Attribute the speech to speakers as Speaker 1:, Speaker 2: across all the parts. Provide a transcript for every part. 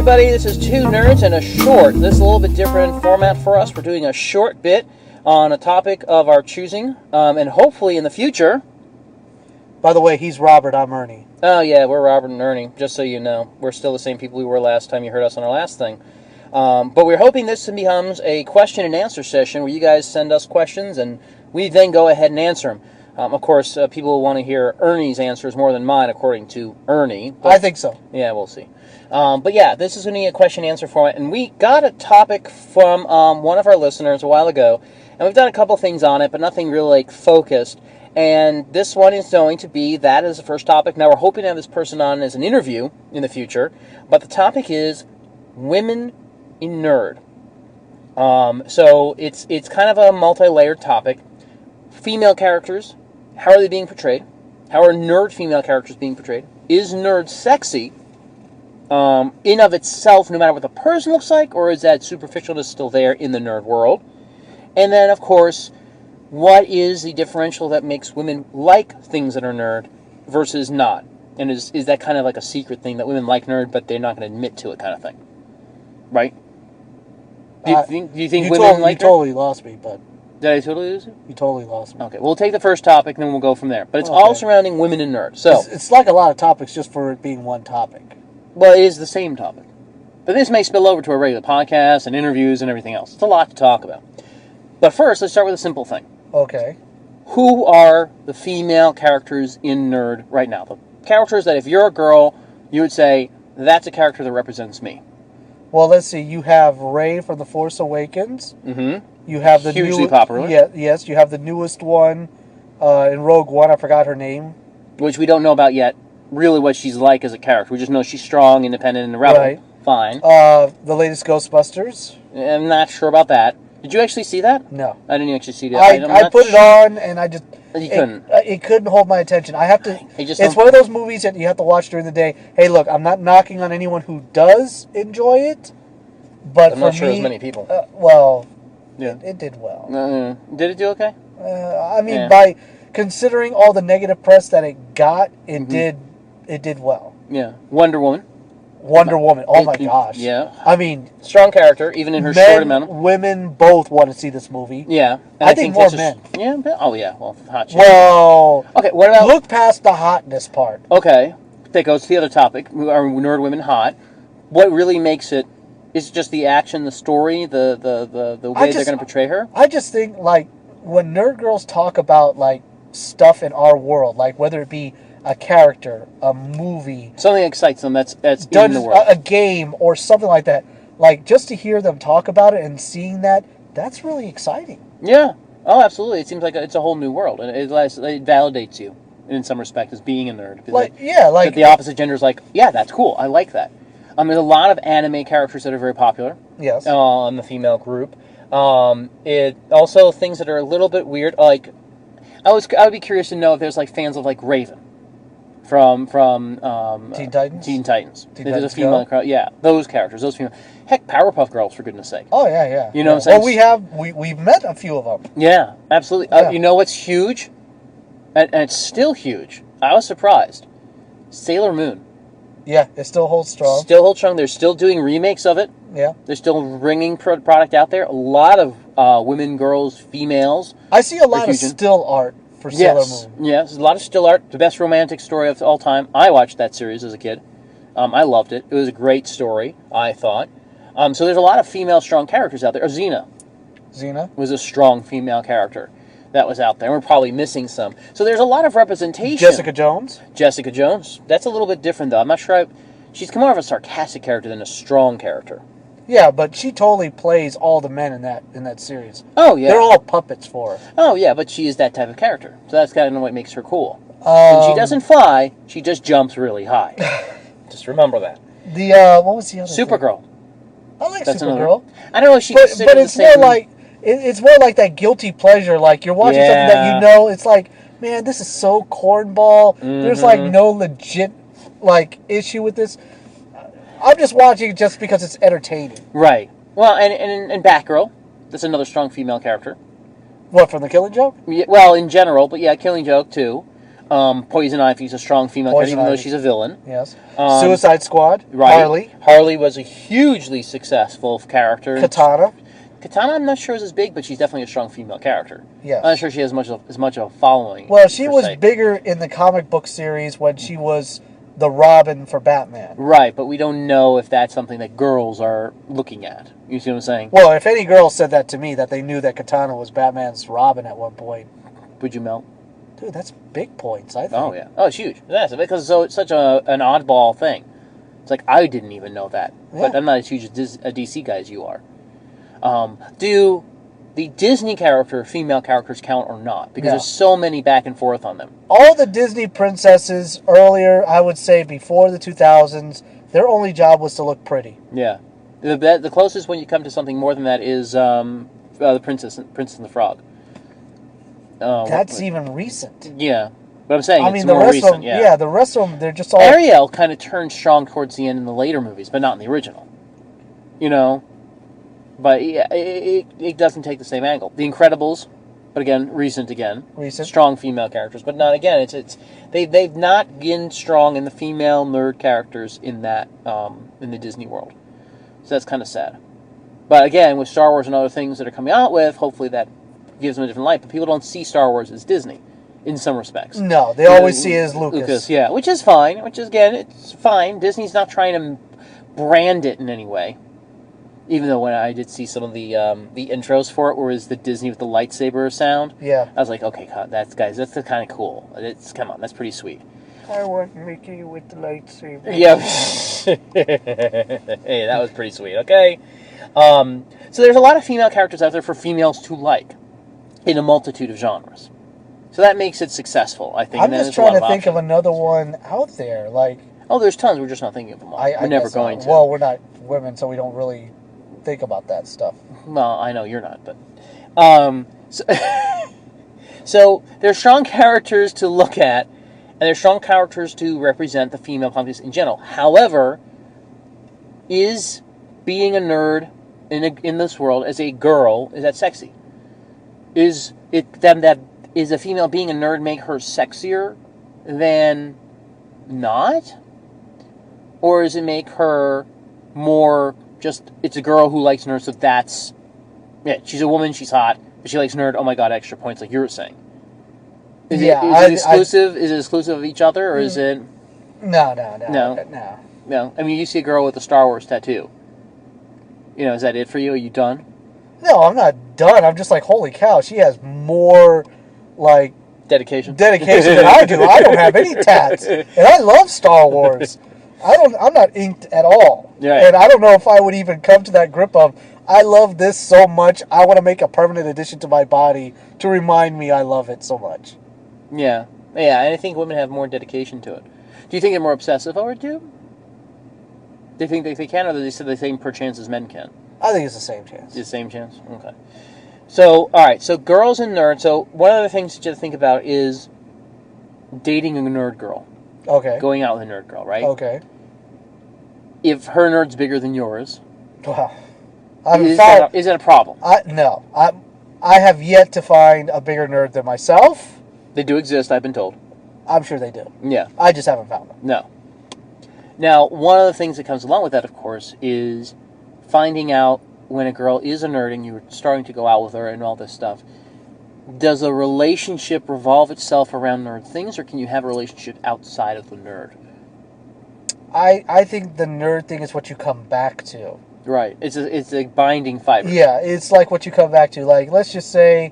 Speaker 1: everybody. This is Two Nerds and a Short. This is a little bit different format for us. We're doing a short bit on a topic of our choosing, and hopefully in the future...
Speaker 2: By the way, he's Robert, I'm Ernie.
Speaker 1: Oh, yeah, we're Robert and Ernie, just so you know. We're still the same people we were last time you heard us on our last thing. But we're hoping this becomes a question and answer session where you guys send us questions and we then go ahead and answer them. Of course, people will want to hear Ernie's answers more than mine, according to Ernie. But,
Speaker 2: I think so.
Speaker 1: Yeah, we'll see. But yeah, this is going to be a question-answer format, and we got a topic from one of our listeners a while ago, and we've done a couple things on it, but nothing really focused. And this one is going to be that as the first topic. Now, we're hoping to have this person on as an interview in the future, but the topic is women in nerd. So it's kind of a multi-layered topic. Female characters, how are they being portrayed? How are nerd female characters being portrayed? Is nerd sexy in of itself, no matter what the person looks like, or is that superficialness still there in the nerd world? And then, of course, what is the differential that makes women like things that are nerd versus not? And is that kind of like a secret thing that women like nerd, but they're not going to admit to it kind of thing? Right? Do you think women like nerd?
Speaker 2: You totally lost me, but...
Speaker 1: Did I totally lose it?
Speaker 2: You totally lost me.
Speaker 1: Okay, we'll take the first topic, and then we'll go from there. But it's all surrounding women and nerd. So
Speaker 2: it's like a lot of topics just for it being one topic.
Speaker 1: Well, it is the same topic. But this may spill over to a regular podcast and interviews and everything else. It's a lot to talk about. But first, let's start with a simple thing.
Speaker 2: Okay.
Speaker 1: Who are the female characters in nerd right now? The characters that if you're a girl, you would say, that's a character that represents me.
Speaker 2: Well, let's see. You have Rey from The Force Awakens.
Speaker 1: Mm-hmm.
Speaker 2: You have the
Speaker 1: hugely popular.
Speaker 2: Yeah, yes, you have the newest one in Rogue One. I forgot her name.
Speaker 1: Which we don't know about yet. Really, what she's like as a character. We just know she's strong, independent, and a rebel.
Speaker 2: Right.
Speaker 1: Fine.
Speaker 2: The latest Ghostbusters.
Speaker 1: I'm not sure about that. Did you actually see that?
Speaker 2: No.
Speaker 1: I didn't actually see that.
Speaker 2: I put it on, and I just...
Speaker 1: You couldn't.
Speaker 2: It couldn't hold my attention. I have to... It's one of those movies that you have to watch during the day. Hey, look, I'm not knocking on anyone who does enjoy it, but
Speaker 1: I'm not sure as many people.
Speaker 2: Yeah. It did well.
Speaker 1: Did it do okay?
Speaker 2: By considering all the negative press that it got, it did well.
Speaker 1: Yeah. Wonder Woman.
Speaker 2: Oh my gosh.
Speaker 1: Yeah.
Speaker 2: I mean,
Speaker 1: strong character, even in her short amount.
Speaker 2: Women both want to see this movie.
Speaker 1: Yeah.
Speaker 2: I think more men.
Speaker 1: Yeah. Oh yeah. Well, hot chick.
Speaker 2: Well.
Speaker 1: Okay. What about?
Speaker 2: Look past the hotness part.
Speaker 1: Okay. That goes to the other topic. Are nerd women hot? What really makes it? Is it just the action, the story, the way they're going to portray her? I just think
Speaker 2: when nerd girls talk about stuff in our world, whether it be a character, a movie,
Speaker 1: something excites them that's in the world,
Speaker 2: a game or something like that. Just to hear them talk about it and seeing that's really exciting.
Speaker 1: Yeah. Oh, absolutely. It seems like it's a whole new world, and it validates you in some respect as being a nerd. That the opposite gender is yeah, that's cool. I like that. There's a lot of anime characters that are very popular.
Speaker 2: Yes.
Speaker 1: In the female group. It also things that are a little bit weird. I would be curious to know if there's fans of Raven from
Speaker 2: Teen Titans.
Speaker 1: Teen Titans. There's a
Speaker 2: female.
Speaker 1: Yeah, those characters. Those female. Heck, Powerpuff Girls, for goodness sake.
Speaker 2: Oh yeah.
Speaker 1: You know what I'm saying?
Speaker 2: Well, we've met a few of them.
Speaker 1: Yeah, absolutely.
Speaker 2: Yeah.
Speaker 1: You know what's huge, and it's still huge. I was surprised. Sailor Moon.
Speaker 2: Yeah, it still holds strong.
Speaker 1: Still holds strong. They're still doing remakes of it.
Speaker 2: Yeah.
Speaker 1: They're still bringing product out there. A lot of women, girls, females.
Speaker 2: I see a lot of still art for Sailor Moon.
Speaker 1: Yes, a lot of still art. The best romantic story of all time. I watched that series as a kid. I loved it. It was a great story, I thought. So there's a lot of female strong characters out there. Xena.
Speaker 2: Xena
Speaker 1: was a strong female character that was out there. We're probably missing some. So there's a lot of representation.
Speaker 2: Jessica Jones.
Speaker 1: That's a little bit different, though. I'm not sure. She's more of a sarcastic character than a strong character.
Speaker 2: Yeah, but she totally plays all the men in that series.
Speaker 1: Oh, yeah.
Speaker 2: They're all puppets for her.
Speaker 1: Oh, yeah, but she is that type of character. So that's kind of what makes her cool. And she doesn't fly, she just jumps really high. Just remember that.
Speaker 2: What was the other
Speaker 1: Supergirl.
Speaker 2: thing? I like Supergirl.
Speaker 1: I don't know if she
Speaker 2: but it's more like that guilty pleasure. You're watching something that it's man, this is so cornball. Mm-hmm. There's no legit issue with this. I'm just watching it just because it's entertaining.
Speaker 1: Right. Well, and Batgirl. That's another strong female character.
Speaker 2: What, from the Killing Joke?
Speaker 1: Yeah, well, in general, but yeah, Killing Joke too. Poison Ivy's a strong female character, even though she's a villain.
Speaker 2: Yes. Suicide Squad.
Speaker 1: Right.
Speaker 2: Harley.
Speaker 1: Harley was a hugely successful character.
Speaker 2: Katana,
Speaker 1: I'm not sure is as big, but she's definitely a strong female character.
Speaker 2: Yes.
Speaker 1: I'm not sure she has as much of a following.
Speaker 2: Well, she was bigger in the comic book series when she was the Robin for Batman.
Speaker 1: Right, but we don't know if that's something that girls are looking at. You see what I'm saying?
Speaker 2: Well, if any girl said that to me, that they knew that Katana was Batman's Robin at one point.
Speaker 1: Would you melt?
Speaker 2: Dude, that's big points, I think.
Speaker 1: Oh, yeah. Oh, it's huge. Yes, because it's such an oddball thing. It's like, I didn't even know that. Yeah. But I'm not as huge a DC guy as you are. Do the Disney female characters count or not? Because there's so many back and forth on them.
Speaker 2: All the Disney princesses earlier, I would say before the 2000s, their only job was to look pretty.
Speaker 1: Yeah. The closest when you come to something more than that is the Princess and the Frog.
Speaker 2: That's even recent.
Speaker 1: Yeah. But I'm saying it's
Speaker 2: the
Speaker 1: more
Speaker 2: rest
Speaker 1: recent.
Speaker 2: Of them, the rest of them, they're just all...
Speaker 1: Ariel kind of turned strong towards the end in the later movies, but not in the original. You know? But yeah, it doesn't take the same angle. The Incredibles, but again, recent. Strong female characters, but not again. They've not been strong in the female nerd characters in that in the Disney world. So that's kind of sad. But again, with Star Wars and other things that are coming out with, hopefully that gives them a different light. But people don't see Star Wars as Disney in some respects.
Speaker 2: No, they always see it as Lucas.
Speaker 1: Yeah, which is fine. Which is, again, it's fine. Disney's not trying to brand it in any way. Even though when I did see some of the intros for it, where it's the Disney with the lightsaber sound,
Speaker 2: yeah,
Speaker 1: I was like, okay, that's kind of cool. Come on, that's pretty sweet.
Speaker 2: I want Mickey with the lightsaber.
Speaker 1: Yeah, hey, that was pretty sweet. Okay, so there's a lot of female characters out there for females to like in a multitude of genres. So that makes it successful, I think.
Speaker 2: I'm just trying to think of another one out there, like.
Speaker 1: Oh, there's tons. We're just not thinking of them all. We're never going to.
Speaker 2: Well, we're not women, so we don't really think about that stuff.
Speaker 1: Well, I know you're not, but so there's strong characters to look at, and there's strong characters to represent the female populace in general. However, is being a nerd in this world as a girl, is that sexy? Is a female being a nerd make her sexier than not? Or does it make her more just, it's a girl who likes nerds, so that's, yeah, she's a woman, she's hot, but she likes nerd, oh my god, extra points, like you were saying. Is it exclusive? Is it exclusive of each other, or is it... No. I mean, you see a girl with a Star Wars tattoo. You know, is that it for you? Are you done?
Speaker 2: No, I'm not done. I'm just like, holy cow, she has more, like...
Speaker 1: Dedication
Speaker 2: than I do. I don't have any tats. And I love Star Wars. I'm not inked at all.
Speaker 1: Right.
Speaker 2: And I don't know if I would even come to that grip of, I love this so much, I want to make a permanent addition to my body to remind me I love it so much.
Speaker 1: Yeah. Yeah, and I think women have more dedication to it. Do you think they're more obsessive over it, too? Do you think they can, or do they say the same per chance as men can?
Speaker 2: I think it's the same chance.
Speaker 1: It's the same chance? Okay. So, alright, so girls and nerds. So, one of the things that you have to think about is dating a nerd girl.
Speaker 2: Okay.
Speaker 1: Going out with a nerd girl, right?
Speaker 2: Okay.
Speaker 1: If her nerd's bigger than yours,
Speaker 2: well,
Speaker 1: is that a problem?
Speaker 2: No. I have yet to find a bigger nerd than myself.
Speaker 1: They do exist, I've been told.
Speaker 2: I'm sure they do.
Speaker 1: Yeah.
Speaker 2: I just haven't found them.
Speaker 1: No. Now, one of the things that comes along with that, of course, is finding out when a girl is a nerd and you're starting to go out with her and all this stuff. Does a relationship revolve itself around nerd things, or can you have a relationship outside of the nerd?
Speaker 2: I think the nerd thing is what you come back to.
Speaker 1: Right. It's a binding fiber.
Speaker 2: Yeah, it's like what you come back to. Like, let's just say,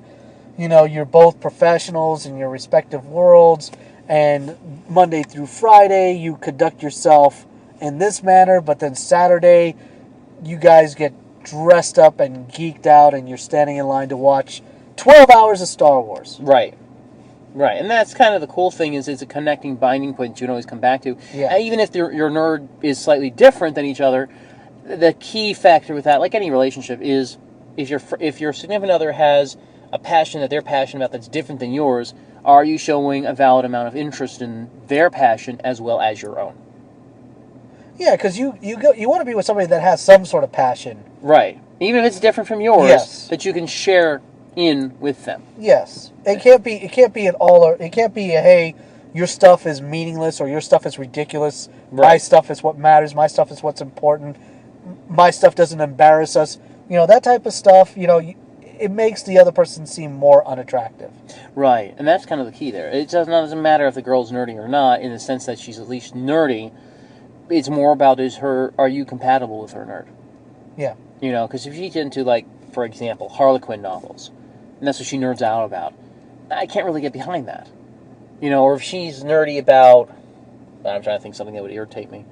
Speaker 2: you know, you're both professionals in your respective worlds, and Monday through Friday you conduct yourself in this manner, but then Saturday you guys get dressed up and geeked out and you're standing in line to watch 12 hours of Star Wars.
Speaker 1: Right. Right. And that's kind of the cool thing is it's a connecting binding point that you can always come back to.
Speaker 2: Yeah.
Speaker 1: And even if your nerd is slightly different than each other, the key factor with that, like any relationship, is if your significant other has a passion that they're passionate about that's different than yours, are you showing a valid amount of interest in their passion as well as your own?
Speaker 2: Yeah, because you want to be with somebody that has some sort of passion.
Speaker 1: Right. Even if it's different from yours,
Speaker 2: yes,
Speaker 1: that you can share in with them.
Speaker 2: Yes. It can't be an all or it can't be a, hey, your stuff is meaningless or your stuff is ridiculous.
Speaker 1: Right.
Speaker 2: My stuff is what matters. My stuff is what's important. My stuff doesn't embarrass us. That type of stuff, it makes the other person seem more unattractive.
Speaker 1: Right, and that's kind of the key there. It doesn't matter if the girl's nerdy or not, in the sense that she's at least nerdy. It's more about are you compatible with her nerd?
Speaker 2: Yeah.
Speaker 1: Because if she's into, like, for example, Harlequin novels, and that's what she nerds out about, I can't really get behind that. Or if she's nerdy about, I'm trying to think of something that would irritate me.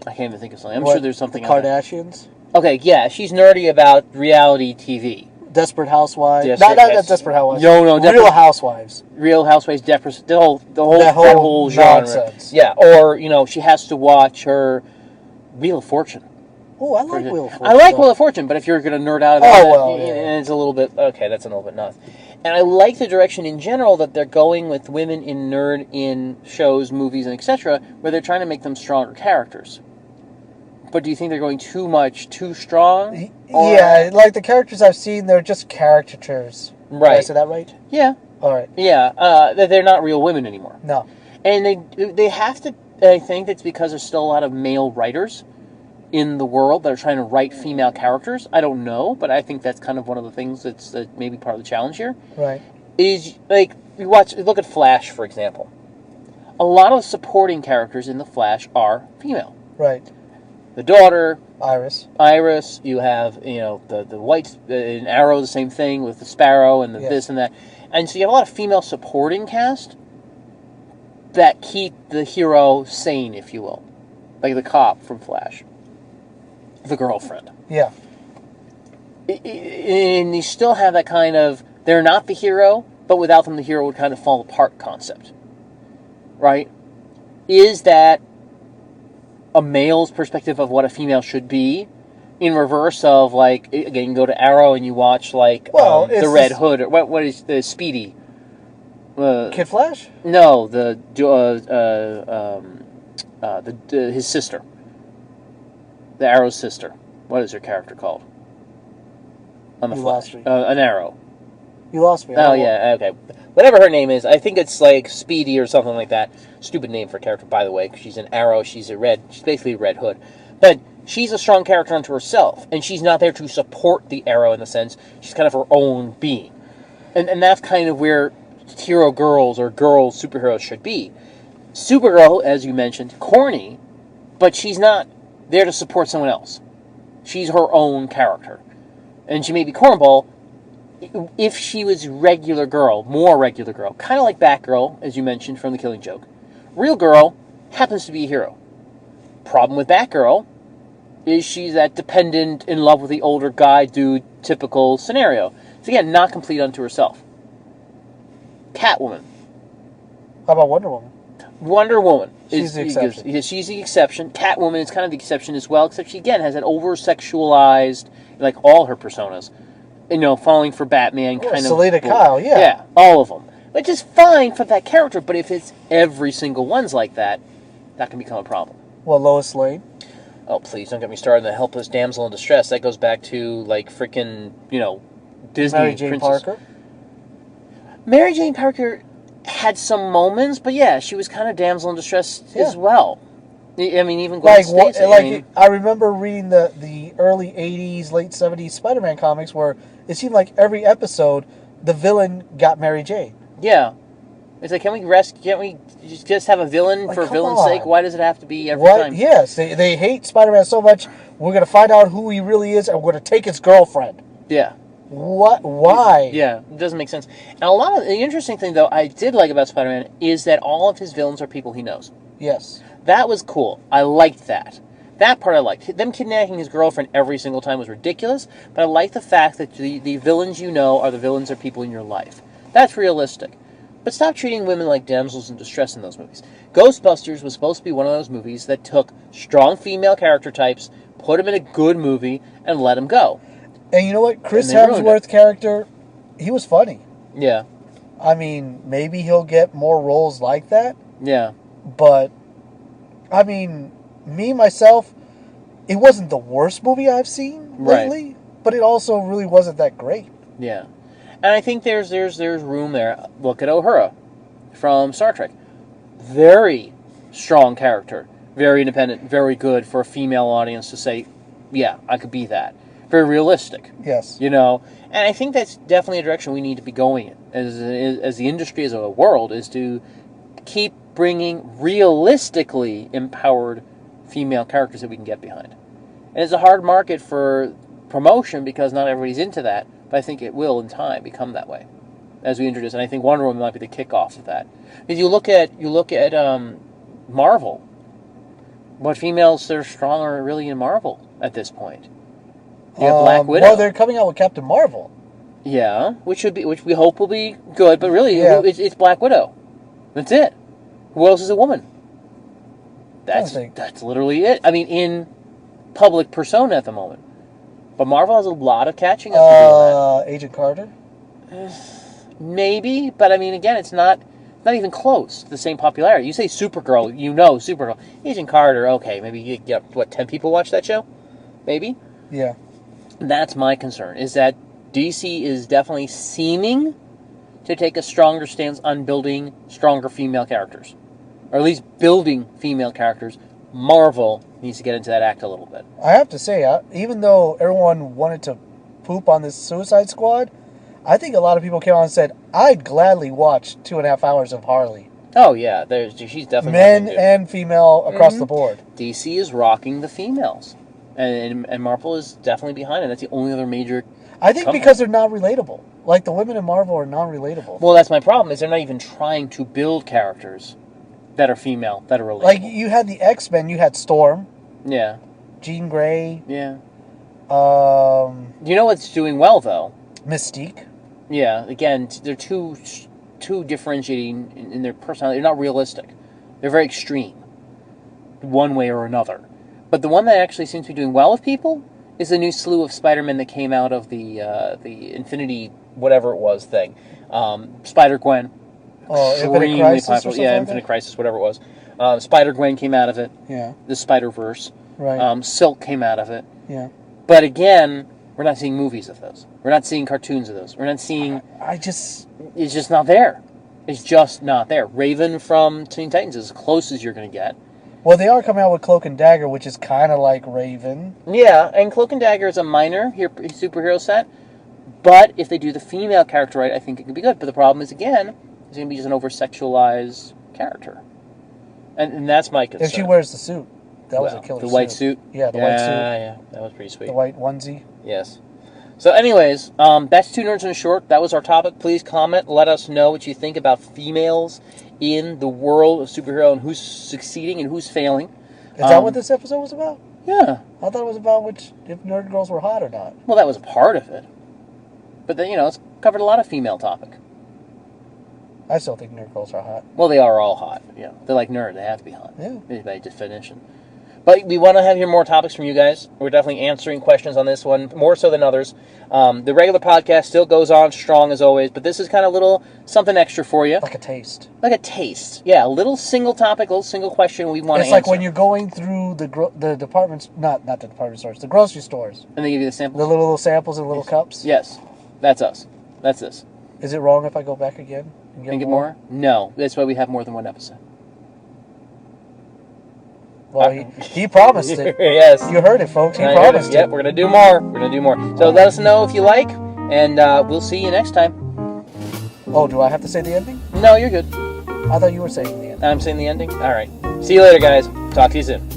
Speaker 1: I can't even think of something. I'm sure there's something.
Speaker 2: The Kardashians?
Speaker 1: Okay, yeah, she's nerdy about reality TV.
Speaker 2: Desperate Housewives.
Speaker 1: Yes,
Speaker 2: Not
Speaker 1: yes.
Speaker 2: Desperate Housewives.
Speaker 1: No,
Speaker 2: Real Housewives.
Speaker 1: Real Housewives, the whole
Speaker 2: That whole
Speaker 1: genre.
Speaker 2: nonsense.
Speaker 1: Yeah, or she has to watch her Wheel of Fortune.
Speaker 2: Oh, I like Wheel of Fortune.
Speaker 1: I like Wheel of Fortune, but if you're going to nerd out about
Speaker 2: yeah.
Speaker 1: it's a little bit that's a little bit nuts. And I like the direction in general that they're going with women in shows, movies, and etc., where they're trying to make them stronger characters. But do you think they're going too strong?
Speaker 2: Yeah, like the characters I've seen, they're just caricatures.
Speaker 1: Right.
Speaker 2: Did I say that right?
Speaker 1: Yeah.
Speaker 2: All right.
Speaker 1: Yeah, they're not real women anymore.
Speaker 2: No.
Speaker 1: And they have to, I think it's because there's still a lot of male writers in the world that are trying to write female characters. I don't know, but I think that's kind of one of the things that's maybe part of the challenge here.
Speaker 2: Right.
Speaker 1: Is, like, look at Flash, for example. A lot of the supporting characters in the Flash are female.
Speaker 2: Right.
Speaker 1: The daughter,
Speaker 2: Iris.
Speaker 1: you have, the white, in Arrow, the same thing with the Sparrow and this and that. And so you have a lot of female supporting cast that keep the hero sane, if you will. Like the cop from Flash. The girlfriend.
Speaker 2: Yeah.
Speaker 1: And you still have that kind of, they're not the hero, but without them the hero would kind of fall apart concept. Right? Is that a male's perspective of what a female should be, in reverse of, like, again, you go to Arrow and you watch, like, the Red Hood, or what is the Speedy?
Speaker 2: Kid Flash?
Speaker 1: No, his sister. The Arrow's sister. What is her character called? On the Flash. An Arrow.
Speaker 2: You lost me.
Speaker 1: Oh, yeah, okay. Whatever her name is, I think it's like Speedy or something like that. Stupid name for a character, by the way, because she's an Arrow, she's basically a Red Hood. But she's a strong character unto herself, and she's not there to support the Arrow in the sense, she's kind of her own being. And that's kind of where hero girls or girl superheroes should be. Supergirl, as you mentioned, corny, but she's not there to support someone else. She's her own character. And she may be cornball. If she was regular girl, more regular girl, kind of like Batgirl, as you mentioned from The Killing Joke, real girl happens to be a hero. Problem with Batgirl is she's that dependent, in love with the older guy dude, typical scenario. So again, not complete unto herself. Catwoman.
Speaker 2: How about Wonder Woman?
Speaker 1: Wonder Woman.
Speaker 2: She's the exception.
Speaker 1: She's the exception. Catwoman is kind of the exception as well, except she, again, has that over-sexualized, like all her personas. Falling for Batman, kind of...
Speaker 2: Selena Kyle, yeah.
Speaker 1: Yeah, all of them. Which is fine for that character, but if it's every single one's like that, that can become a problem.
Speaker 2: Well, Lois Lane?
Speaker 1: Oh, please, don't get me started on the helpless damsel in distress. That goes back to, like, freaking, Disney
Speaker 2: Mary Jane
Speaker 1: princess.
Speaker 2: Parker?
Speaker 1: Mary Jane Parker had some moments, but yeah, she was kind of damsel in distress as well. I mean, even Gwen Stacy.
Speaker 2: I remember reading the early 80s, late 70s Spider-Man comics where it seemed like every episode the villain got Mary Jane.
Speaker 1: Yeah. It's like, can't we just have a villain for villain's sake? Why does it have to be every time?
Speaker 2: Yes, they hate Spider-Man so much, we're going to find out who he really is and we're going to take his girlfriend.
Speaker 1: Yeah.
Speaker 2: What? Why?
Speaker 1: Yeah, it doesn't make sense. And a lot of the interesting thing, though, I did like about Spider-Man is that all of his villains are people he knows.
Speaker 2: Yes.
Speaker 1: That was cool. I liked that. That part I liked. Them kidnapping his girlfriend every single time was ridiculous, but I like the fact that the villains you know are the villains of people in your life. That's realistic. But stop treating women like damsels in distress in those movies. Ghostbusters was supposed to be one of those movies that took strong female character types, put them in a good movie, and let them go.
Speaker 2: And you know what? Chris Hemsworth's character, he was funny.
Speaker 1: Yeah.
Speaker 2: I mean, maybe he'll get more roles like that.
Speaker 1: Yeah.
Speaker 2: But, I mean, me, myself, it wasn't the worst movie I've seen lately, but it also really wasn't that great.
Speaker 1: Yeah. And I think there's room there. Look at Uhura from Star Trek. Very strong character. Very independent. Very good for a female audience to say, yeah, I could be that. Very realistic.
Speaker 2: Yes.
Speaker 1: You know? And I think that's definitely a direction we need to be going in as the industry as a world, is to keep bringing realistically empowered female characters that we can get behind. And it's a hard market for promotion because not everybody's into that, but I think it will in time become that way as we introduce. And I think Wonder Woman might be the kickoff of that. If you look at Marvel, what females that are strong are really in Marvel at this point? You have Black Widow.
Speaker 2: Well, they're coming out with Captain Marvel.
Speaker 1: Yeah, which we hope will be good, but really, it's Black Widow. That's it. Who else is a woman? That's literally it. I mean, in public persona at the moment. But Marvel has a lot of catching up to do.
Speaker 2: Agent Carter?
Speaker 1: Maybe, but I mean, again, it's not even close to the same popularity. You say Supergirl, Supergirl. Agent Carter, okay, maybe you get, 10 people watch that show? Maybe?
Speaker 2: Yeah.
Speaker 1: That's my concern, is that DC is definitely seeming to take a stronger stance on building stronger female characters. Or at least building female characters. Marvel needs to get into that act a little bit.
Speaker 2: I have to say, even though everyone wanted to poop on this Suicide Squad, I think a lot of people came on and said, I'd gladly watch 2.5 hours of Harley.
Speaker 1: Oh, yeah. She's definitely...
Speaker 2: Men and female across the board.
Speaker 1: DC is rocking the females. And Marvel is definitely behind it. That's the only other major...
Speaker 2: I think because they're not relatable. Like, the women in Marvel are non-relatable.
Speaker 1: Well, that's my problem, is they're not even trying to build characters that are female, that are relatable.
Speaker 2: Like, you had the X-Men, you had Storm.
Speaker 1: Yeah.
Speaker 2: Jean Grey.
Speaker 1: Yeah. You know what's doing well, though?
Speaker 2: Mystique.
Speaker 1: Yeah, again, they're too differentiating in their personality. They're not realistic. They're very extreme, one way or another. But the one that actually seems to be doing well with people is the new slew of Spider-Man that came out of the Infinity whatever it was thing. Spider-Gwen.
Speaker 2: Oh, Infinite Crisis or something like
Speaker 1: Infinite Crisis, whatever it was. Spider-Gwen came out of it.
Speaker 2: Yeah.
Speaker 1: The Spider-Verse.
Speaker 2: Right.
Speaker 1: Silk came out of it.
Speaker 2: Yeah.
Speaker 1: But again, we're not seeing movies of those. We're not seeing cartoons of those. We're not seeing... It's just not there. It's just not there. Raven from Teen Titans is as close as you're going to get.
Speaker 2: Well, they are coming out with Cloak and Dagger, which is kind of like Raven.
Speaker 1: Yeah, and Cloak and Dagger is a minor superhero set. But if they do the female character right, I think it could be good. But the problem is, again, it's going to be just an over-sexualized character. And that's my concern.
Speaker 2: If she wears the suit. That was a killer suit.
Speaker 1: The white suit?
Speaker 2: Yeah, the white suit.
Speaker 1: Yeah, that was pretty sweet.
Speaker 2: The white onesie.
Speaker 1: Yes. So anyways, that's Two Nerds in a Short. That was our topic. Please comment. Let us know what you think about females in the world of superhero and who's succeeding and who's failing.
Speaker 2: Is that what this episode was about?
Speaker 1: Yeah.
Speaker 2: I thought it was about if nerd girls were hot or not.
Speaker 1: Well, that was a part of it. But then, it's covered a lot of female topic.
Speaker 2: I still think nerd girls are hot.
Speaker 1: Well, they are all hot. Yeah. They're like nerds. They have to be hot.
Speaker 2: Yeah.
Speaker 1: By definition. But we want to hear more topics from you guys. We're definitely answering questions on this one, more so than others. The regular podcast still goes on strong as always, but this is kind of a little something extra for you.
Speaker 2: Like a taste.
Speaker 1: Like a taste. Yeah, a little single topic, a little single question we want to answer.
Speaker 2: It's like when you're going through the departments, not the department stores, the grocery stores.
Speaker 1: And they give you the samples?
Speaker 2: The little samples in little cups?
Speaker 1: Yes. That's us. That's this.
Speaker 2: Is it wrong if I go back again
Speaker 1: and get more? No. That's why we have more than one episode.
Speaker 2: Well, he promised it.
Speaker 1: Yes.
Speaker 2: You heard it, folks. He promised it.
Speaker 1: Yep, we're going to do more. We're going to do more. So let us know if you like, and we'll see you next time.
Speaker 2: Oh, do I have to say the ending?
Speaker 1: No, you're good.
Speaker 2: I thought you were saying the ending.
Speaker 1: I'm saying the ending? All right. See you later, guys. Talk to you soon.